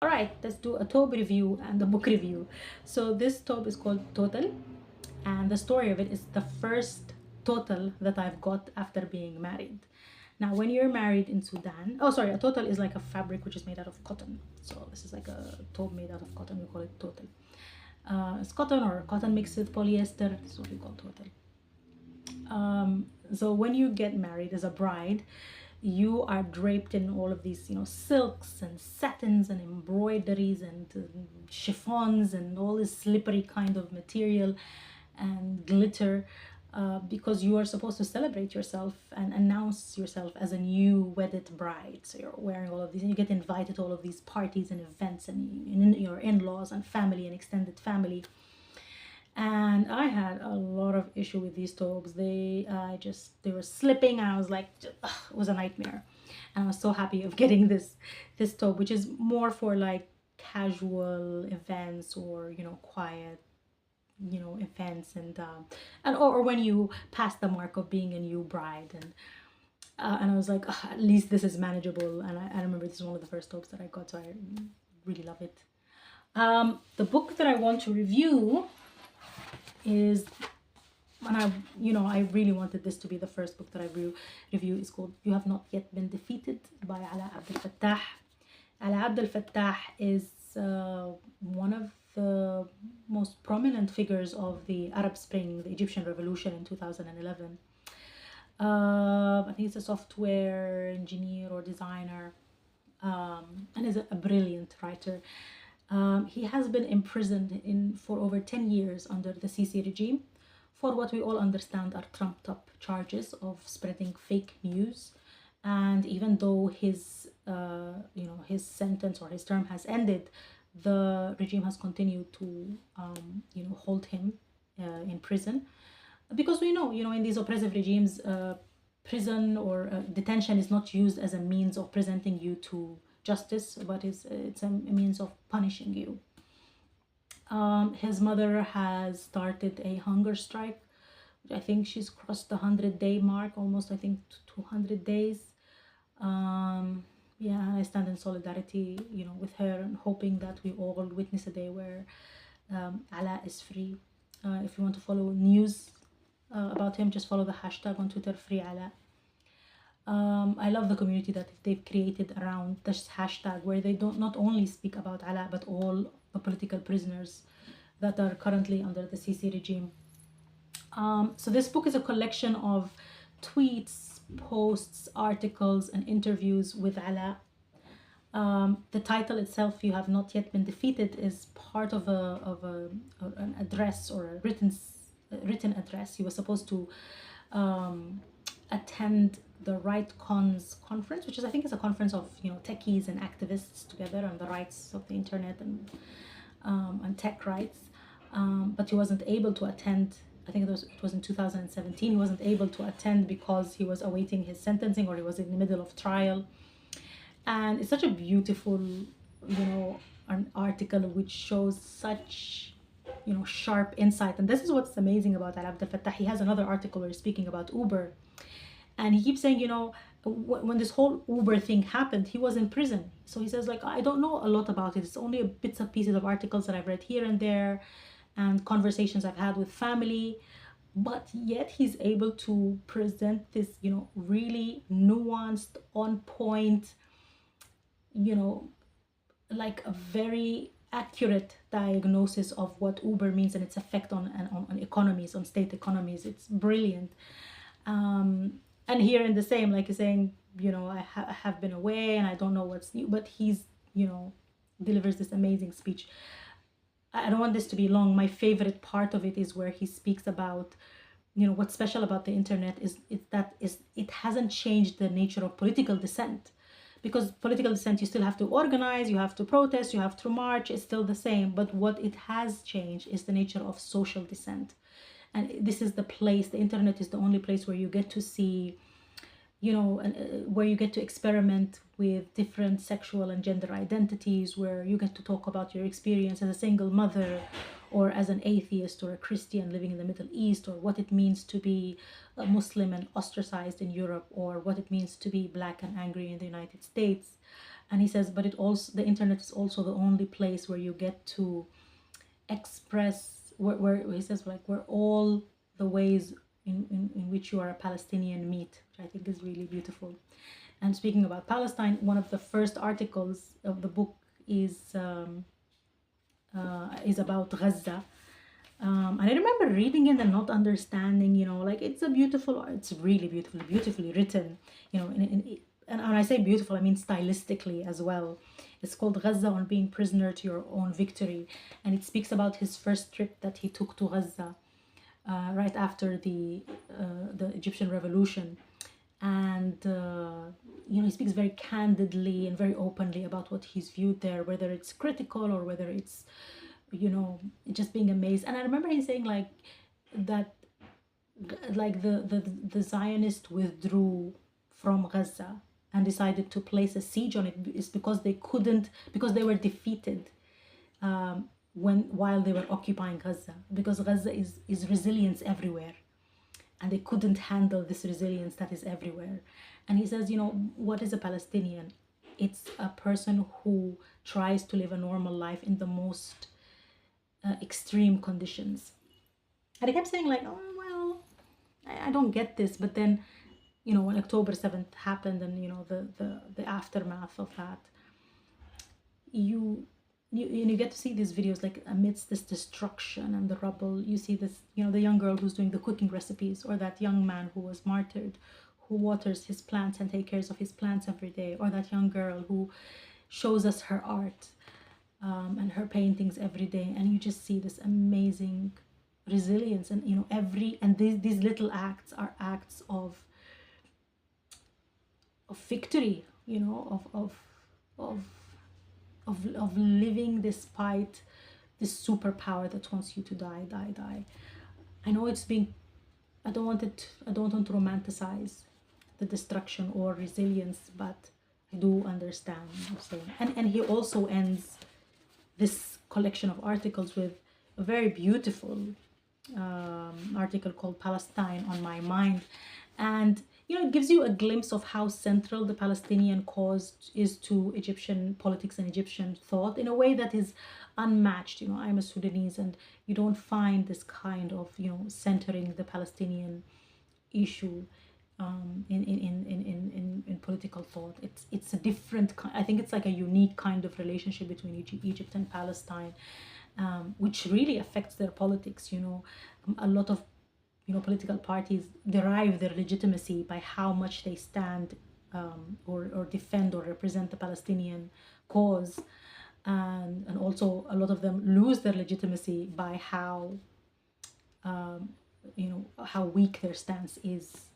All right, let's do a tobe review and a book review. So this tobe is called Total, and the story of it is the first total that I've got after being married. Now, when you're married in Sudan, oh sorry, a total is like a fabric which is made out of cotton. So this is like a tobe made out of cotton. We call it total. It's cotton or cotton mixed with polyester. This is what we call total. So when you get married as a bride, you are draped in all of these, silks and satins and embroideries and chiffons and all this slippery kind of material and glitter, because you are supposed to celebrate yourself and announce yourself as a new wedded bride. So you're wearing all of these and you get invited to all of these parties and events and your in-laws and family and extended family. And I had a lot of issue with these tobes. They were slipping, and I was like, ugh, it was a nightmare. And I was so happy of getting this tobe, which is more for like casual events or quiet events, and or when you pass the mark of being a new bride. And I was like, "Ugh, at least this is manageable." And I remember this is one of the first tobes that I got, so I really love it. The book that I want to review is, and I really wanted this to be the first book that I review, is called You Have Not Yet Been Defeated by Alaa Abdel Fattah. Alaa Abdel Fattah is one of the most prominent figures of the Arab Spring, the Egyptian Revolution in 2011. I think it's a software engineer or designer, and is a brilliant writer. He has been imprisoned for over 10 years under the Sisi regime for what we all understand are trumped up charges of spreading fake news. And even though his sentence or his term has ended, the regime has continued to hold him in prison, because we know in these oppressive regimes, prison or detention is not used as a means of presenting you to justice, but it's a means of punishing you. His mother has started a hunger strike. I think she's crossed the 100-day mark, almost, I think 200 days. Yeah, I stand in solidarity, with her, and hoping that we all witness a day where Alaa is free. If you want to follow news about him, just follow the hashtag on Twitter, Free Alaa. I love the community that they've created around this hashtag, where they don't not only speak about Alaa, but all the political prisoners that are currently under the Sisi regime. So this book is a collection of tweets, posts, articles, and interviews with Alaa. The title itself, You Have Not Yet Been Defeated, is part of an address, or a written address. He was supposed to attend the Right Cons conference, which is, I think, is a conference of techies and activists together on the rights of the internet and tech rights. But he wasn't able to attend. I think it was in 2017. He wasn't able to attend because he was awaiting his sentencing, or he was in the middle of trial. And it's such a beautiful, an article which shows such, sharp insight. And this is what's amazing about Alaa Abdel Fattah. He has another article where he's speaking about Uber. And he keeps saying, when this whole Uber thing happened, he was in prison. So he says, like, I don't know a lot about it. It's only bits and pieces of articles that I've read here and there, and conversations I've had with family. But yet he's able to present this, really nuanced, on point, like a very accurate diagnosis of what Uber means and its effect on economies, on state economies. It's brilliant. And here in the same, like you're saying, I have been away and I don't know what's new, but he's, delivers this amazing speech. I don't want this to be long. My favorite part of it is where he speaks about, what's special about the internet is it hasn't changed the nature of political dissent. Because political dissent, you still have to organize, you have to protest, you have to march, it's still the same. But what it has changed is the nature of social dissent. And this is the place, the internet is the only place where you get to see, where you get to experiment with different sexual and gender identities, where you get to talk about your experience as a single mother, or as an atheist or a Christian living in the Middle East, or what it means to be a Muslim and ostracized in Europe, or what it means to be Black and angry in the United States. And he says, but it also, the internet is also the only place where you get to express, where he says, like, where all the ways in which you are a Palestinian meet, which I think is really beautiful. And speaking about Palestine, one of the first articles of the book is about Gaza. And I remember reading it and not understanding, like, it's really beautifully written, and when I say beautiful, I mean stylistically as well. It's called Gaza on Being Prisoner to Your Own Victory. And it speaks about his first trip that he took to Gaza right after the Egyptian revolution. And, he speaks very candidly and very openly about what he's viewed there, whether it's critical or whether it's, just being amazed. And I remember him saying, like, that, like, the Zionists withdrew from Gaza and decided to place a siege on it is because they were defeated while they were occupying Gaza, because Gaza is resilience everywhere, and they couldn't handle this resilience that is everywhere. And he says, what is a Palestinian? It's a person who tries to live a normal life in the most extreme conditions. And I kept saying, like, oh, well, I don't get this. But then, when October 7th happened, and the aftermath of that, you get to see these videos, like, amidst this destruction and the rubble, you see this, the young girl who's doing the cooking recipes, or that young man who was martyred, who waters his plants and takes care of his plants every day, or that young girl who shows us her art and her paintings every day. And you just see this amazing resilience. And these little acts are acts of victory, of living despite this superpower that wants you to die. I know I don't want to romanticize the destruction or resilience, but I do understand what I'm saying. And he also ends this collection of articles with a very beautiful article called Palestine on My Mind. And it gives you a glimpse of how central the Palestinian cause is to Egyptian politics and Egyptian thought in a way that is unmatched. I'm a Sudanese, and you don't find this kind of, centering the Palestinian issue in political thought. It's a different kind. I think it's like a unique kind of relationship between Egypt and Palestine, which really affects their politics. A lot of political parties derive their legitimacy by how much they stand or defend or represent the Palestinian cause, and also a lot of them lose their legitimacy by how how weak their stance is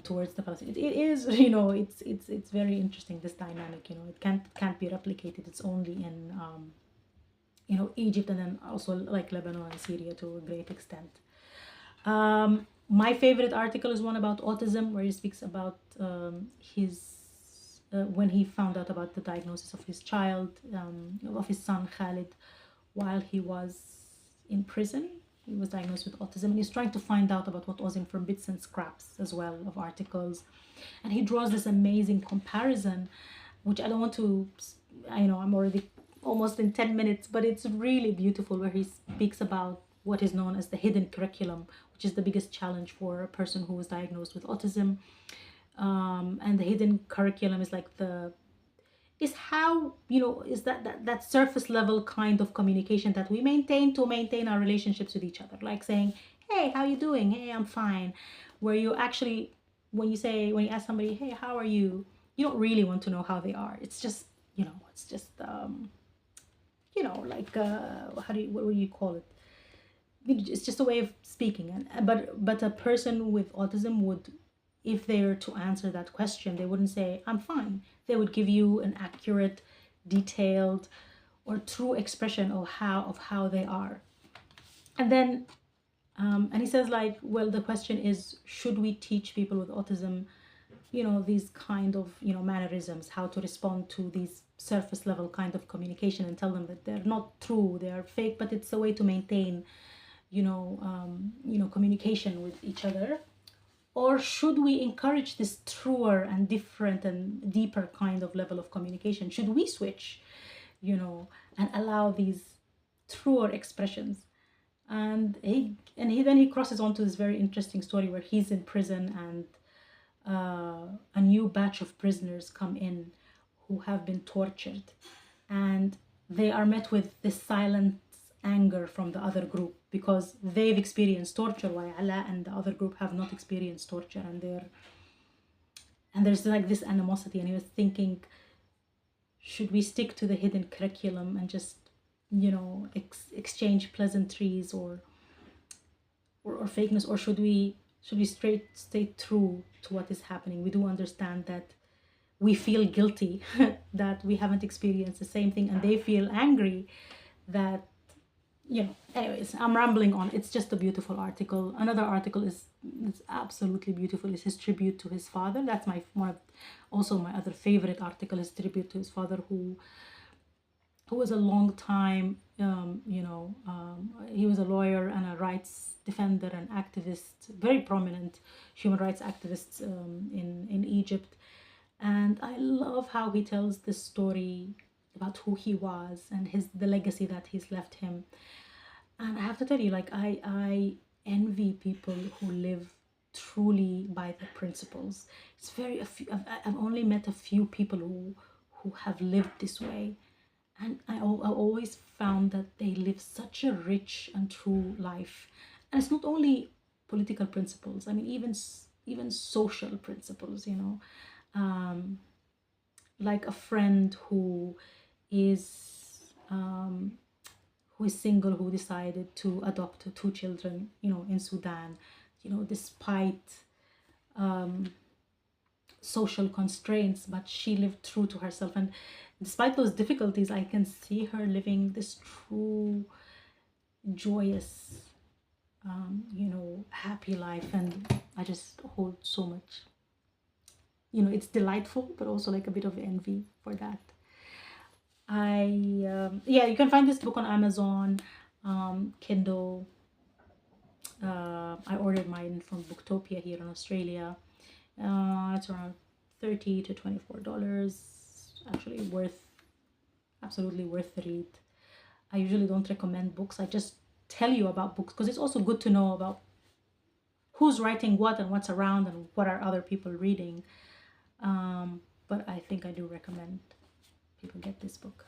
towards the Palestinians. It is, it's very interesting, this dynamic. It can't be replicated. It's only in Egypt, and then also like Lebanon and Syria to a great extent. My favorite article is one about autism, where he speaks about his when he found out about the diagnosis of his child, of his son Khalid, while he was in prison. He was diagnosed with autism, and he's trying to find out about what autism from bits and scraps as well of articles. And he draws this amazing comparison, which I don't want to, I'm already almost in 10 minutes, but it's really beautiful, where he speaks about what is known as the hidden curriculum, which is the biggest challenge for a person who was diagnosed with autism. And the hidden curriculum is like is how, is that surface level kind of communication that we maintain to maintain our relationships with each other. Like saying, hey, how you doing? Hey, I'm fine. Where you actually, when you ask somebody, hey, how are you? You don't really want to know how they are. It's just, like, what do you call it? It's just a way of speaking. But a person with autism would, if they were to answer that question, they wouldn't say, I'm fine. They would give you an accurate, detailed, or true expression of how they are. And then, and he says, like, well, the question is, should we teach people with autism, these kind of, mannerisms, how to respond to these surface level kind of communication, and tell them that they're not true, they are fake, but it's a way to maintain, communication with each other. Or should we encourage this truer and different and deeper kind of level of communication? Should we switch, and allow these truer expressions? And he then he crosses onto this very interesting story where he's in prison, and a new batch of prisoners come in who have been tortured, and they are met with this silent anger from the other group because they've experienced torture while Alaa and the other group have not experienced torture, and there's like this animosity. And he was thinking, should we stick to the hidden curriculum and just exchange pleasantries or fakeness, or should we stay true to what is happening? We do understand that we feel guilty that we haven't experienced the same thing, and they feel angry that, anyways, I'm rambling on. It's just a beautiful article. Another article is absolutely beautiful, is his tribute to his father. That's also my other favorite article, his tribute to his father, who was a long time, he was a lawyer and a rights defender and activist, very prominent human rights activist in Egypt. And I love how he tells this story about who he was and the legacy that he's left him. And I have to tell you, like, I envy people who live truly by the principles. I've only met a few people who have lived this way. And I always found that they live such a rich and true life. And it's not only political principles. I mean, even social principles, like a friend who is single, who decided to adopt 2 children, in Sudan, despite social constraints, but she lived true to herself. And despite those difficulties, I can see her living this true, joyous, happy life. And I just hold so much, it's delightful, but also like a bit of envy for that. You can find this book on Amazon, Kindle. I ordered mine from Booktopia here in Australia. It's around $30 to $24. Actually absolutely worth the read. I usually don't recommend books. I just tell you about books because it's also good to know about who's writing what and what's around and what are other people reading. But I think I do recommend people get this book.